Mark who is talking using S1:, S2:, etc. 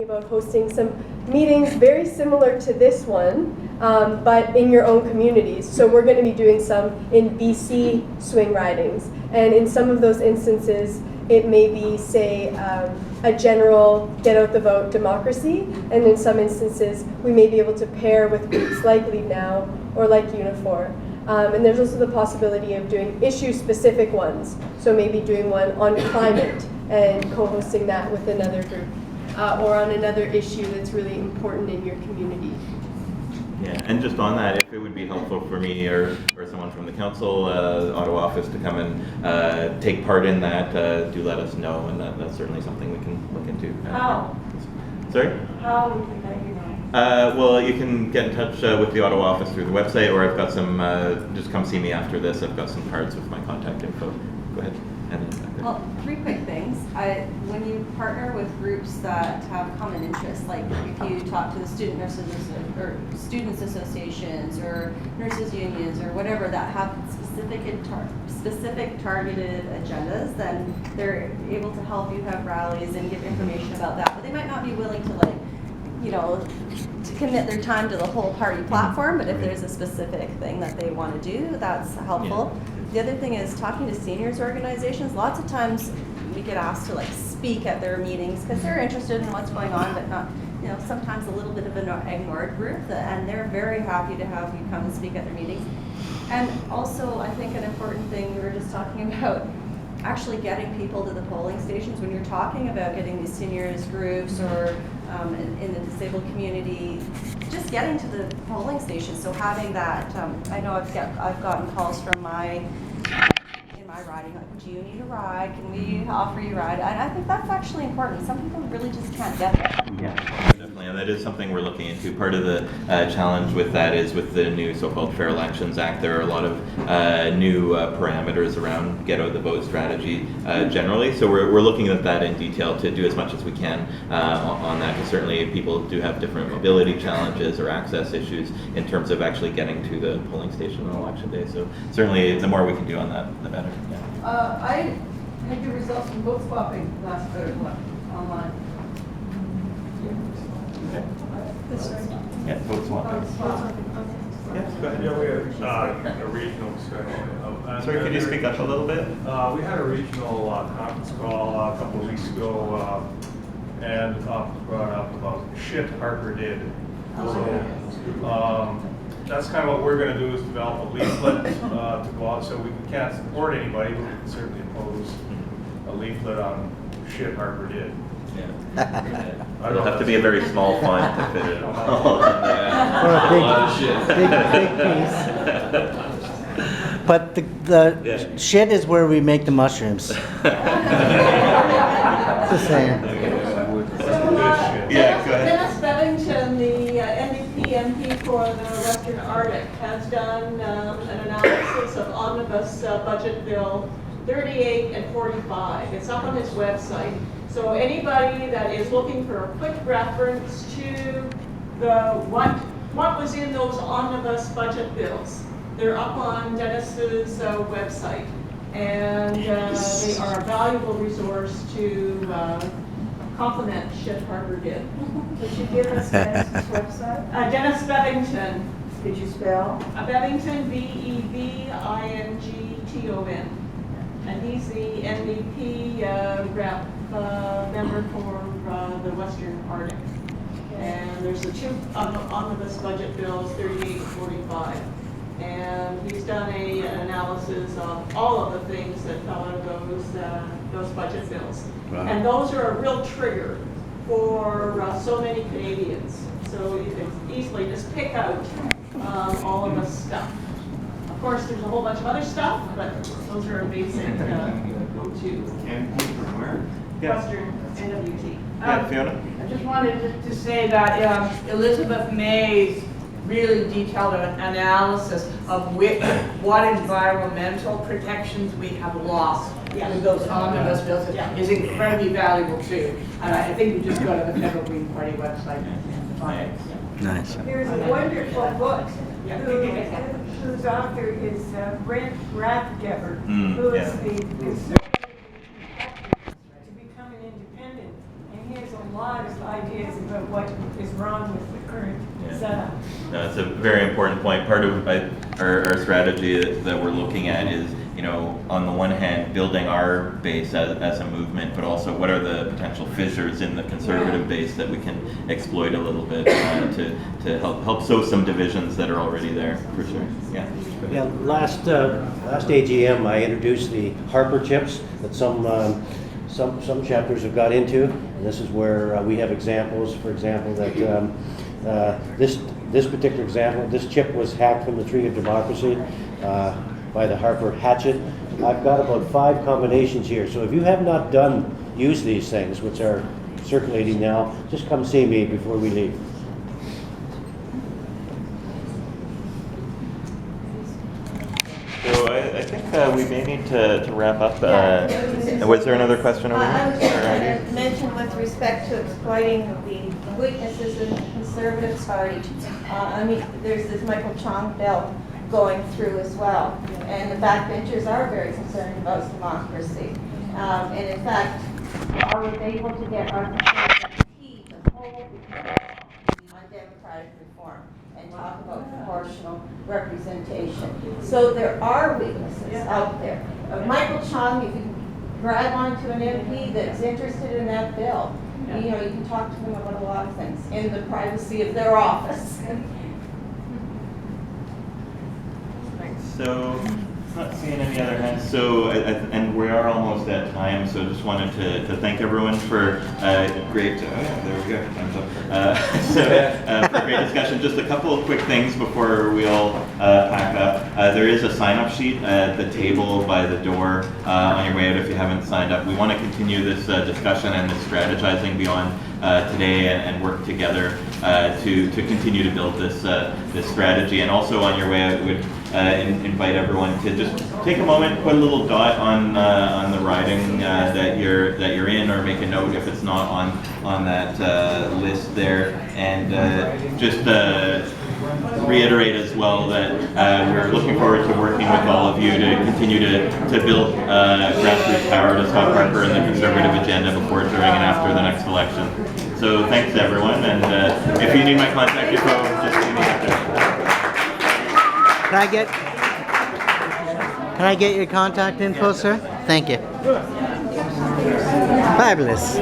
S1: about hosting some meetings very similar to this one, but in your own communities. So we're going to be doing some in BC swing ridings, and in some of those instances it may be, say, a general get out the vote democracy, and in some instances we may be able to pair with groups like Lead Now or like Unifor. And there's also the possibility of doing issue-specific ones, so maybe doing one on climate and co-hosting that with another group. Or on another issue that's really important in your community.
S2: Yeah, and just on that, if it would be helpful for me or someone from the council, Ottawa office to come and take part in that, do let us know, and that's certainly something we can look into.
S3: How?
S2: Sorry?
S3: How we can let you know?
S2: Well, you can get in touch with the Ottawa office through the website, or I've got some, just come see me after this, I've got some cards with my contact info. Go ahead.
S4: Well, three quick things. When you partner with groups that have common interests, like if you talk to the student nurses or students associations or nurses unions or whatever that have specific targeted agendas, then they're able to help you have rallies and give information about that. But they might not be willing to to commit their time to the whole party platform, but if there's a specific thing that they want to do, that's helpful. Yeah. The other thing is talking to seniors organizations. Lots of times we get asked to speak at their meetings because they're interested in what's going on, but not, sometimes a little bit of an ignored group, and they're very happy to have you come and speak at their meetings. And also, I think an important thing we were just talking about, actually getting people to the polling stations. When you're talking about getting these seniors groups or in the disabled community, just getting to the polling stations. So having that, I know I've gotten calls from in my riding, like, do you need a ride? Can we offer you a ride? And I think that's actually important. Some people really just can't get there.
S2: Yeah, definitely, and that is something we're looking into. Part of the challenge with that is with the new so-called Fair Elections Act, there are a lot of new parameters around get out the vote strategy generally. So we're looking at that in detail to do as much as we can on that, because certainly people do have different mobility challenges or access issues in terms of actually getting to the polling station on election day. So certainly the more we can do on that, the better. Yeah.
S3: I had the results from vote swapping last online.
S2: Yeah, vote swapping. Yes, go ahead.
S5: Yeah, we had a regional discussion.
S2: Sorry, could you speak up a little bit?
S5: We had a regional conference call a couple of weeks ago, and the topic brought up about shit Harper did. So that's kind of what we're going to do, is develop a leaflet to go out. So we can't support anybody, but we can certainly oppose a leaflet on shit Harper did.
S2: Yeah. It'll have to be a very small font to fit it.
S6: Or a big piece. But the shit is where we make the mushrooms. Just saying.
S3: Dennis Bevington, the NDP MP for the Western Arctic, has done an analysis of Omnibus Budget Bill 38 and 45. It's up on his website. So anybody that is looking for a quick reference to what was in those omnibus budget bills, they're up on Dennis's website, and they are a valuable resource to complement shit Harper did.
S7: Could you give us Dennis's website?
S3: Dennis Bevington.
S7: Could you spell?
S3: Bevington, Bevington, and he's the NDP rep. Member for the Western Arctic. And there's the two omnibus budget bills, 38 and 45. And he's done an analysis of all of the things that fell out of those budget bills. Wow. And those are a real trigger for so many Canadians. So you can easily just pick out all of the stuff. Of course, there's a whole bunch of other stuff, but those are a basic go-to.
S2: And from where?
S3: Western NWT.
S2: Yeah, Fiona?
S7: I just wanted to say that Elizabeth May's really detailed analysis of what environmental protections we have lost with those omnibus bills is incredibly valuable too. And I think you just go to the Federal Green Party website and find it.
S6: Nice.
S3: There's a wonderful book whose author is Brent Rathgeber, who is the to become an independent, and he has a lot of ideas
S8: is about what is wrong with the current
S2: Yeah.
S8: setup.
S2: No, it's a very important point. Part of our strategy that we're looking at is, on the one hand, building our base as a movement, but also what are the potential fissures in the conservative base that we can exploit a little bit to help sow some divisions that are already there, for sure. Yeah.
S9: Yeah, last AGM, I introduced the Harper chips that some chapters have got into. And this is where we have examples. For example, that this particular example, this chip was hacked from the Tree of Democracy by the Harper hatchet. I've got about 5 combinations here. So if you have not used these things, which are circulating now, just come see me before we leave.
S2: So I think we may need to wrap up. Was there another question over
S10: I was just
S2: here?
S10: going to mention with respect to exploiting the weaknesses in the Conservative Party. There's this Michael Chong bill going through as well, and the backbenchers are very concerned about democracy. And in fact, I was able to get our key to hold on democratic reform and talk about proportional representation. So there are weaknesses out there. Michael Chong, if you grab onto an MP that's interested in that bill, you can talk to them about a lot of things in the privacy of their office.
S2: So, not seeing any other hands. So, and we are almost at time. So, just wanted to thank everyone for great. There we go. Time's up. For great discussion. Just a couple of quick things before we all pack up. There is a sign-up sheet at the table by the door on your way out if you haven't signed up. We want to continue this discussion and this strategizing beyond today and work together to continue to build this strategy. And also on your way out, would invite everyone to just take a moment, put a little dot on the riding that you're in, or make a note if it's not on that list there, and just reiterate as well that we're looking forward to working with all of you to continue to build grassroots power to stop Harper and the Conservative agenda before, during, and after the next election. So thanks to everyone, and if you need my contact info, just leave me out there.
S6: Can I get your contact info, sir? Thank you. Fabulous.